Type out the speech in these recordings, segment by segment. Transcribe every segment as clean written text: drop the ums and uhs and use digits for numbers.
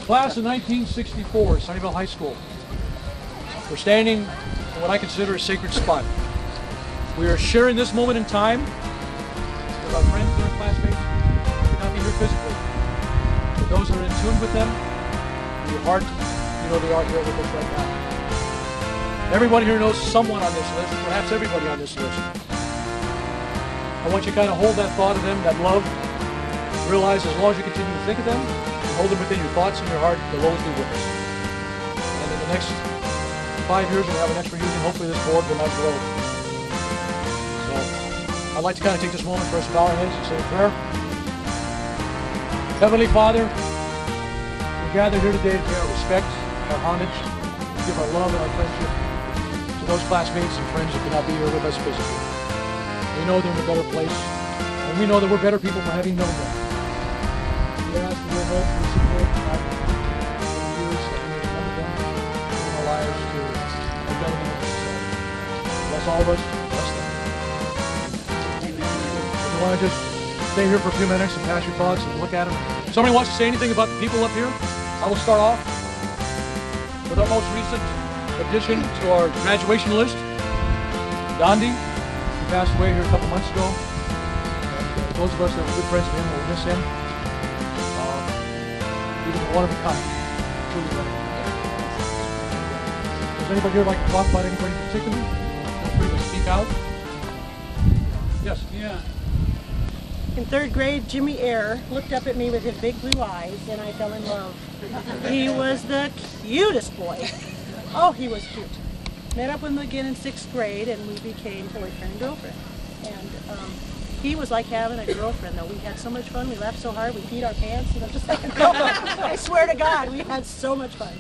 Class of 1964, Sunnyvale High School. We're standing in what I consider a sacred spot. We are sharing this moment in time with our friends and our classmates who could not be here physically. But those that are in tune with them, in your heart, you know they are here with us right now. Everybody here knows someone on this list, perhaps everybody on this list. I want you to kind of hold that thought of them, that love. Realize as long as you continue to think of them, hold them within your thoughts and your heart, they'll always be with us. And in the next 5 years, we'll have an next reunion. Hopefully this board will not grow. So I'd like to kind of take this moment for us to bow our heads and say a prayer. Heavenly Father, we gather here today to pay our respect, our homage, give our love and our friendship to those classmates and friends that could not be here with us physically. We know they're in a better place, and we know that we're better people for having known them. We ask for your help and support tonight for the years that we may remember them in our lives to the betterment of ourselves. Bless all of us, bless them. If you want to just stay here for a few minutes and pass your thoughts and look at them. Somebody wants to say anything about the people up here? I will start off with our most recent addition to our graduation list, Gandhi. He passed away here a couple months ago. And those of us that were good friends of him will miss him. He was one of a kind. Truly one of a kind. Does anybody here like to talk about anybody in particular? Feel free to speak out. Yes. Yeah. In third grade, Jimmy Eyre looked up at me with his big blue eyes, and I fell in love. He was the cutest boy. Oh, he was cute. Met up with him again in 6th grade, and we became boyfriend and girlfriend. And he was like having a girlfriend, though. We had so much fun. We laughed so hard, we peed our pants. You know, just like no, I swear to God, we had so much fun.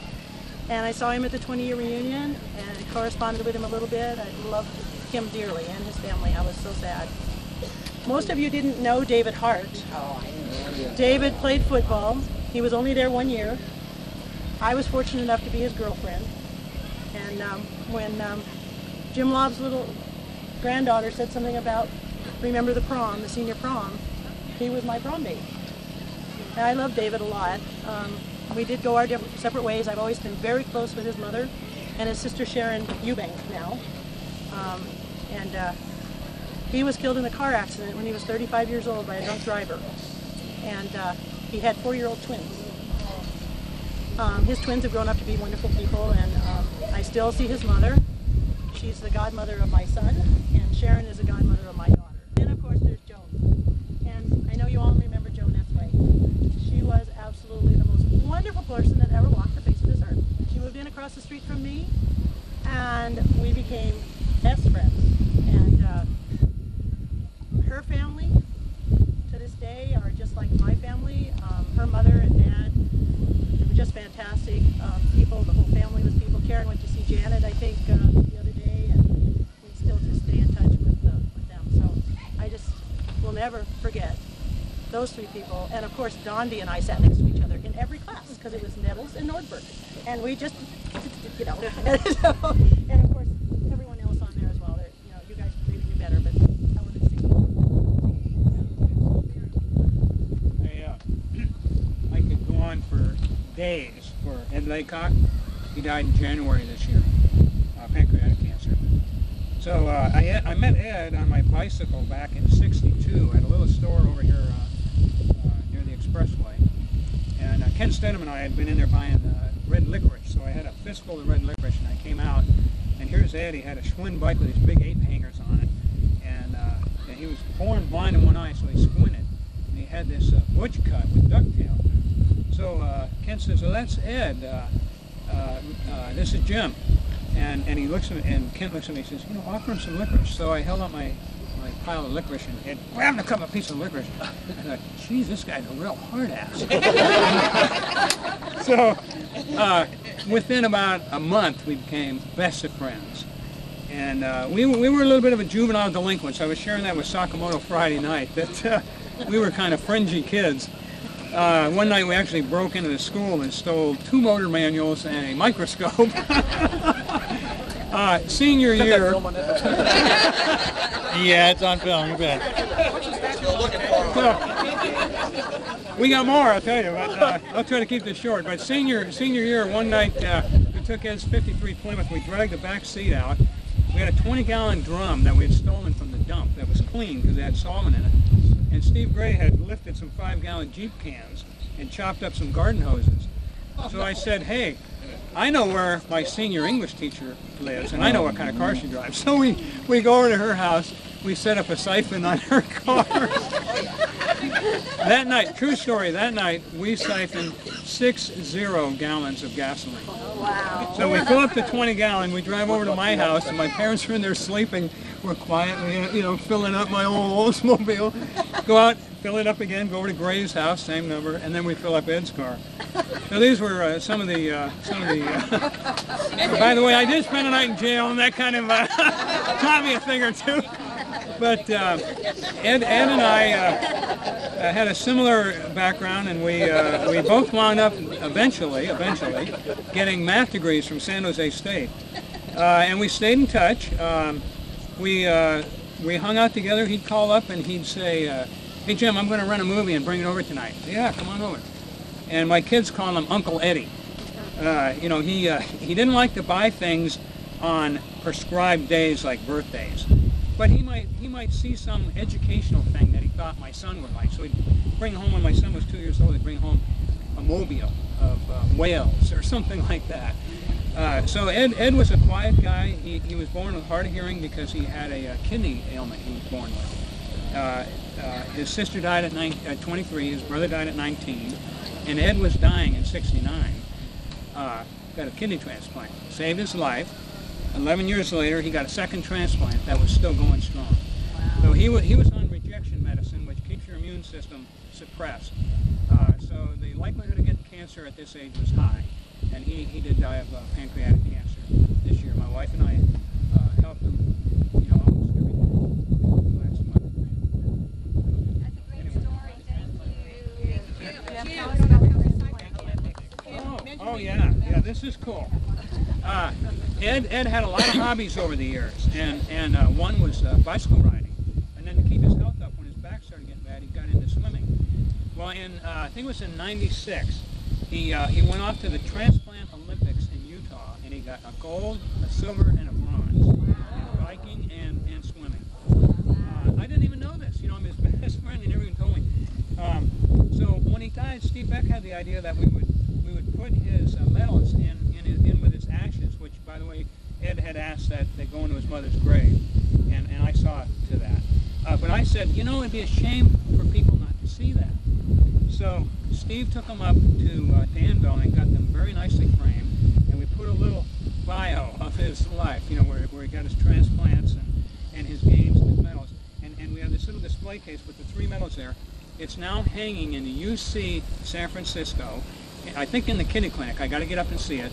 And I saw him at the 20-year reunion and corresponded with him a little bit. I loved him dearly and his family. I was so sad. Most of you didn't know David Hart. David played football. He was only there 1 year. I was fortunate enough to be his girlfriend. And when Jim Lob's little granddaughter said something about remember the prom, the senior prom, he was my prom date. And I love David a lot. We did go our separate ways. I've always been very close with his mother and his sister Sharon Eubank now. He was killed in a car accident when he was 35 years old by a drunk driver. And he had 4-year-old twins. His twins have grown up to be wonderful people, and I still see his mother. She's the godmother of my son, and Sharon is the godmother of my daughter. And of course there's Joan. And I know you all remember Joan Esway. She was absolutely the most wonderful person that ever walked the face of this earth. She moved in across the street from me, and we became best friends. And her family, to this day, are just like my family. Her mother and dad, they were just fantastic people. The whole family was people. Karen went to see Janet, I think, the other day, and we still just stay in touch with them. So I just will never forget those three people. And of course, Dondi and I sat next to each other in every class because it was Nettles and Nordberg. And we just, you know, and of course, everyone else on there as well. You know, you guys maybe knew better, but I wanted to see. I could go on for days for Ed Laycock. He died in January this year, pancreatic cancer. So I met Ed on my bicycle back in '62 at a little store over here near the expressway. And Ken Stedham and I had been in there buying red licorice, so I had a fistful of red licorice, and I came out, and here's Ed. He had a Schwinn bike with these big 8 hangers on it, and he was born blind in one eye, so he squinted, and he had this butch cut with ducktail. So Ken says, "Well, that's Ed. This is Jim." And he looks at me, and Kent looks at me and says, "You know, offer him some licorice." So I held out my pile of licorice, and Ed grabbed a piece of licorice. I thought, geez, this guy's a real hard ass. So within about a month, we became best of friends. And we were a little bit of a juvenile delinquents. I was sharing that with Sakamoto Friday night, that we were kind of fringy kids. One night we actually broke into the school and stole 2 motor manuals and a microscope. Senior year. Yeah, it's on film, you bet. We got more, I'll tell you, but I'll try to keep this short. But senior year, one night we took Ed's 53 Plymouth. We dragged the back seat out. We had a 20-gallon drum that we had stolen from the dump that was clean because it had solvent in it. And Steve Gray had lifted some 5-gallon Jeep cans and chopped up some garden hoses. So I said, hey, I know where my senior English teacher lives, and I know what kind of car she drives. So we go over to her house. We set up a siphon on her car. That night, true story, that night we siphoned 60 gallons of gasoline. Oh, wow. So we fill up the 20-gallon, we drive over to my house, and my parents are in there sleeping. We're quietly, filling up my old Oldsmobile. Go out, fill it up again, go over to Gray's house, same number, and then we fill up Ed's car. So these were some of the. By the way, I did spend a night in jail, and that kind of taught me a thing or two. But Ed and I had a similar background, and we both wound up eventually getting math degrees from San Jose State, and we stayed in touch. We hung out together. He'd call up and he'd say, "Hey Jim, I'm going to rent a movie and bring it over tonight." "Yeah, come on over." And my kids call him Uncle Eddie. He didn't like to buy things on prescribed days like birthdays. But he might see some educational thing that he thought my son would like. So he'd bring home, when my son was 2 years old, he'd bring home a mobile of whales or something like that. So Ed was a quiet guy. He was born with hard of hearing because he had a kidney ailment he was born with. His sister died at 23, his brother died at 19, and Ed was dying at 69. Got a kidney transplant. Saved his life. 11 years later, he got a second transplant that was still going strong. Wow. So he was on rejection medicine, which keeps your immune system suppressed. So the likelihood of getting cancer at this age was high. And he did die of pancreatic cancer this year. My wife and I helped him, almost every day last month. That's a great story. Thank you. Oh yeah, this is cool. Ed had a lot of hobbies over the years, and one was bicycle riding. And then to keep his health up, when his back started getting bad, he got into swimming. Well, I think it was in '96, he went off to the Transplant Olympics in Utah, and he got a gold, a silver, and a bronze in biking and swimming. I didn't even know this. I'm his best friend. He never even told me. So when he died, Steve Beck had the idea that we would put his medals in with his ashes, which, by the way, Ed had asked that they go into his mother's grave, and I saw to that. But I said, it'd be a shame for people not to see that. So Steve took them up to Danville and got them very nicely framed, and we put a little bio of his life, where he got his transplants and his games and his medals. And we have this little display case with the 3 medals there. It's now hanging in the UC San Francisco, I think in the kidney clinic. I got to get up and see it.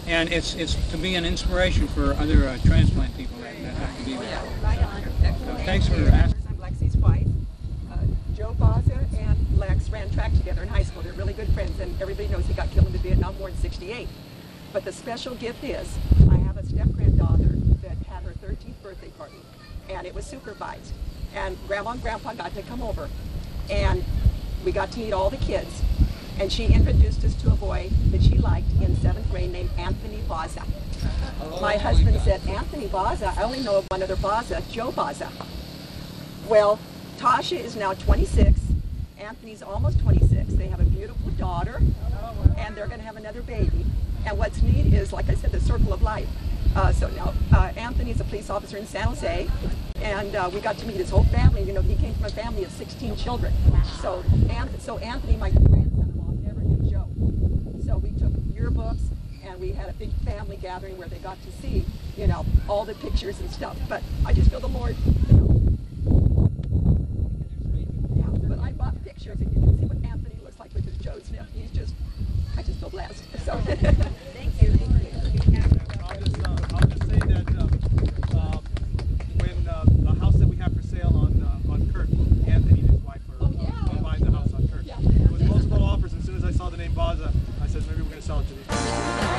And it's to be an inspiration for other transplant people that have to be there. So thanks for asking. I'm Lexi's wife. Joe Baza and Lex ran track together in high school. They're really good friends, and everybody knows he got killed in the Vietnam War in '68. But the special gift is, I have a step-granddaughter that had her 13th birthday party, and it was supervised. And Grandma and Grandpa got to come over, and we got to meet all the kids. And she introduced us to a boy that she liked in 7th grade named Anthony Baza. My husband said, Anthony Baza? I only know of one other Baza, Joe Baza. Well, Tasha is now 26. Anthony's almost 26. They have a beautiful daughter, and they're going to have another baby. And what's neat is, like I said, the circle of life. So now Anthony's a police officer in San Jose, and we got to meet his whole family. He came from a family of 16 children. So Anthony, my grandson-in-law, never knew Joe. So we took yearbooks, and we had a big family gathering where they got to see, all the pictures and stuff. But I just feel the Lord, Yeah, but I bought pictures, and you can see what Anthony looks like with his Joe's nip. I just feel blessed. So, thank you. I'll just say that when the house that we have for sale on Kirk, Anthony and his wife are buying the house on Kirk. With multiple offers, as soon as I saw the name Baza, I said maybe we're going to sell it to these people.